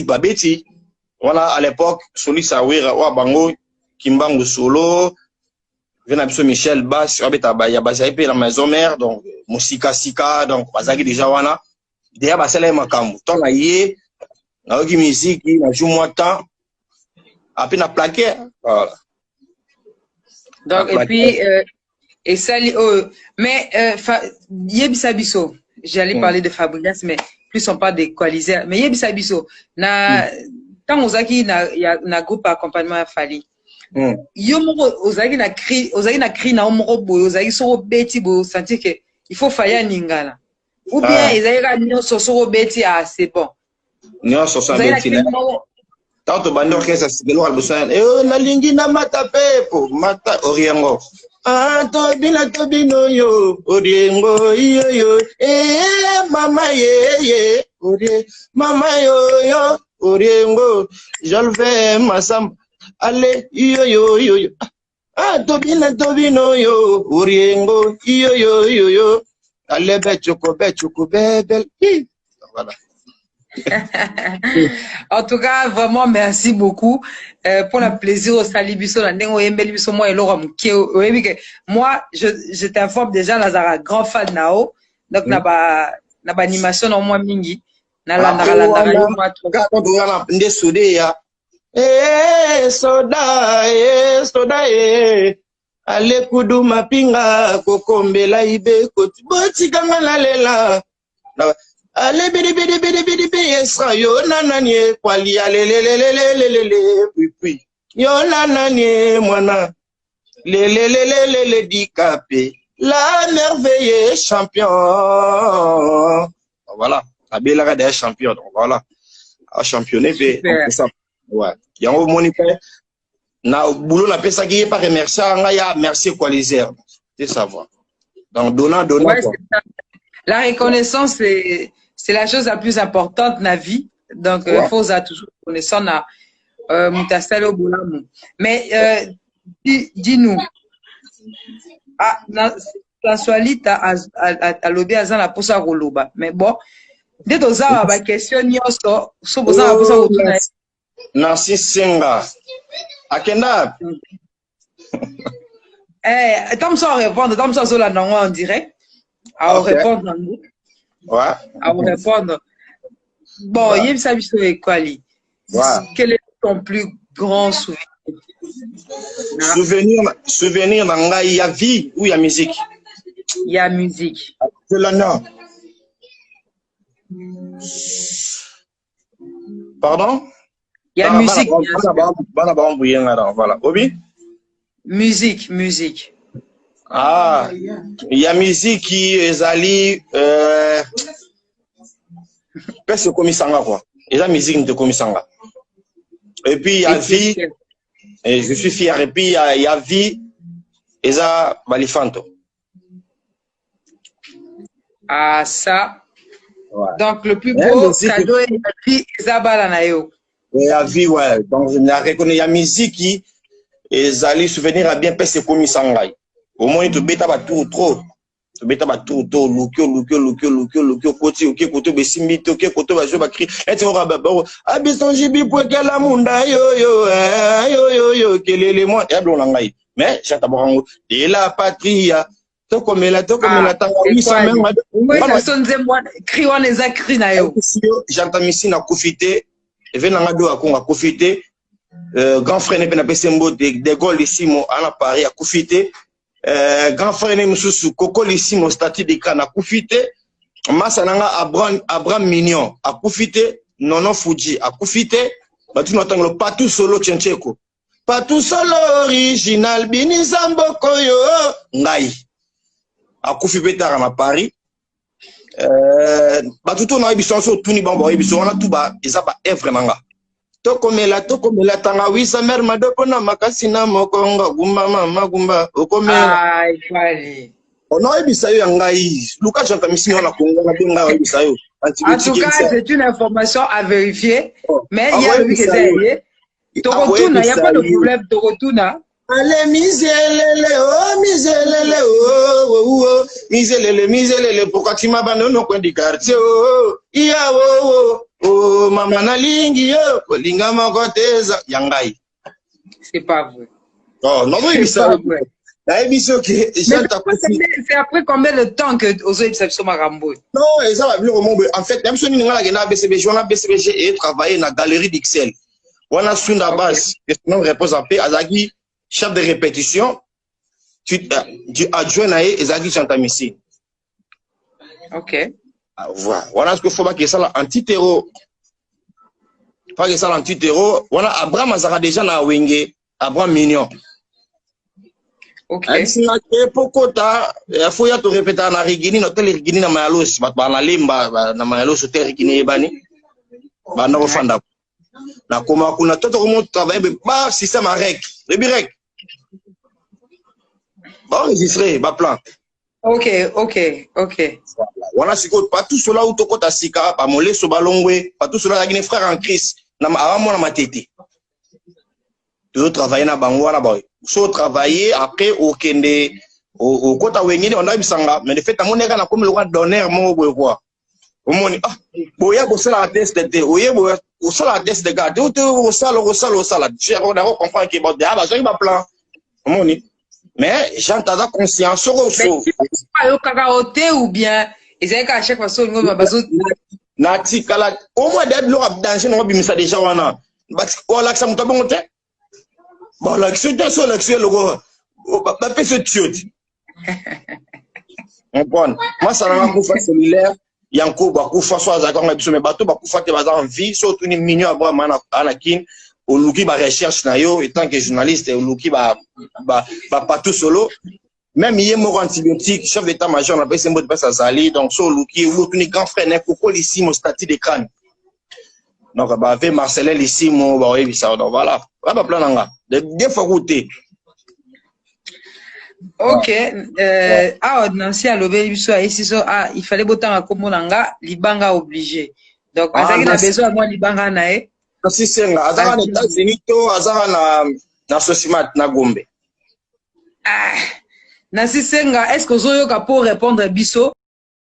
babeti voilà à l'époque Soli Sawira wa bango Kimbangu Solo vena biso Michel Bass abeta ba ya bazai pe la maison mère donc musika sika donc bazaki déjà wana déjà basala makambo ton na yé na oki musique na joue moi temps après na plaqué voilà donc et puis et ça mais Yebisa Biso j'allais parler de Fabrice mais plus on parle des coalisés mais Yebisa Biso na tant ozaki na groupe accompagnement Fali yo moko ozaki na cri na moko boyo ozaki soko beti bo sentir que il faut faya ningala ou bien ezaki nyonso soko beti c'est bon nyonso so beti na tanto bando orchestre sigelo albusan na lingi na mata pepo mata oriengo tobino yo oriengo yo mama ye orie mama yo oriengo jalve masam ale yo tobino yo oriengo yo ale bechoko bebel voilà. En tout cas, vraiment, merci beaucoup pour le plaisir au Salibiso. Moi, je t'informe déjà, Lazara, grand fan Nao. Donc, n'a animation dans moi mingi. Soda ale kudu mapinga kokombela ibe koti boti kangala lela ale bidi esra yo nananie kwali alelelelelelele puis yo nananie mwana lelelelelele dikapé la merveille champion voilà abela des champion donc voilà a championné ça ouais yango moni pe na boulot la pesa qui pas remercier nga merci coaliser c'est savoir donc donnant ouais, la reconnaissance c'est la chose la plus importante dans la vie donc il faut toujours reconnaissant na mutasalo bolamu mais dis-nous la soalita a lobby azana posa koloba mais bon dès doza ba question nyoso so boza posa kotuna Nancy Senga Akenda. Tom ça répondre, Tom ça la non en direct. À répondre nous. Ouais. À répondre. Bon, Yebisa Biso et Kwali. Quel est ton plus grand souvenir? Souvenir dans la il y a vie ou il y a musique? Il y a musique. C'est là non. Pardon? Il y a musique. Voilà. Obi? Musique. Ah, il y a musique qui est allée. Presque comme ça, quoi. Il y a musique de comme ça. Et puis il y a vie. Et je suis fier. Et puis il y a vie. Et ça, Balifanto. Ah, ça. Ouais. Donc le plus beau cadeau est la vie, Isabella Nayo. Et la vie, ouais. Donc, je reconnais la musique qui est allée souvenir à bien passer comme Sangai. Au moins, tu bêta pas tout trop. Tu bêta pas tout, loukio, côté, bessimbi, côté, je vais crier. Et tu auras babo. Abisson jibi pour que la munda, yo, quel est le moi, et blon langai. Mais, j'attends, et la patrie, to comme la tangawi, ça même, oui, ça sonne, moi, criant les acris, nayo. J'entends ici, na koufité. Et venant à a profité, grand frère n'est pas de Gaulle ici, à Paris, a profité, grand frère n'est pas Coco ici, mon statut de Cannes a profité, Massananga Abraham Mignon a profité, Nono Fuji a profité, tu n'entends pas tout solo Tchencheko. Pas tout solo original, Binizambo Koyo, Ngai. A profité à Paris. Tout on a eu sur tout ni bambo et on a tout bas et ça va vraiment là to comme la tanga oui sa mère m'a donné makasina mokonga gumba mama gumba okomela on a eu ça ngai Lucas j'entends ici on a konga benga eu ça en tout cas c'est une information à vérifier mais il y a le que il y a pas de problème de retourner. Ale miselele, pourquoi tu m'abandonnes au coin du quartier? Oh mama nalingi yo kolinga moko teza yangai. C'est pas vrai. Oh non oui ça. C'est après combien de temps que Ozo Ebisabiso Marambo? Non, ça va bien en fait, même si on a BCBG, on a BCBG et travaillé dans la galerie d'Ixelles. On a sur la base, non réponse en paix, Azagi, chef de répétition, tu adjoint à Azagi Chantamisi. Ok. Voilà ce qu'il faut pas que ça l'anti-terreau. Pas que ça l'anti-terreau. Voilà, Abraham Azara déjà na Wenge, Abraham Mignon. Ok. Pokota, il faut y te répéter na Rigini, no tel Rigini na Mayalos, ba na limba na Mayalos tel Rigini bani. Ba na ofanda. Na koma kuna toto comment travailler ba système rec, le birec. Ba enregistrer, ba plan. Ok. Voilà, c'est pas tout cela où tokota sika, ba molé so balongwe, pas tout cela la frère en Christ, na avant na matete. Tu travailler na bango na boy. So travailler après au kende au kota wengine on a bisanga mais de fait amoneka na comme le roi d'honneur mo boy quoi. Omoni ah boya bo sala test de oye bo o sala test de garde o sala cher on a comprendre que bon ah bah j'ai pas plan. Omoni mais j'entends conscience so pas au kakaoté ou bien et à chaque fois so ngo bazo na tikala au moins d'être lo danger no bimisa déjà wana parce que on l'accent to bon te. Bon, l'action de son action, le gars, pas fait ce tute. Moi, ça n'a pas fait cellulaire. Yanko, Bakoufa, soit Zakon, mais bateau, Bakoufa, te bazar en vie, surtout une mignon à boire, Anakin, au Luki, ba recherche, nayo, étant que journaliste, au Luki, ba tout solo. Même hier, mon antibiotique, chef d'état-major, on a passé un mot de passe à Zali, donc, sur Luki, ou tout grand frère, n'est qu'au ici, mon statut d'écran. Donc, avec Marcelin ici, mon, oui, ça, donc, voilà. Voilà, plein d'anga. Des fois goûter. Ok. Ah, Nancy a levé ici, il fallait botter à Komolanga, Libanga obligé. Donc, il a besoin de moi, Libanga nae. Si c'est là, Azara na États-Unis, Azara na Sosimat, na Gombe. Ah, Nancy Senga, est-ce que vous avez pour répondre à Bisso?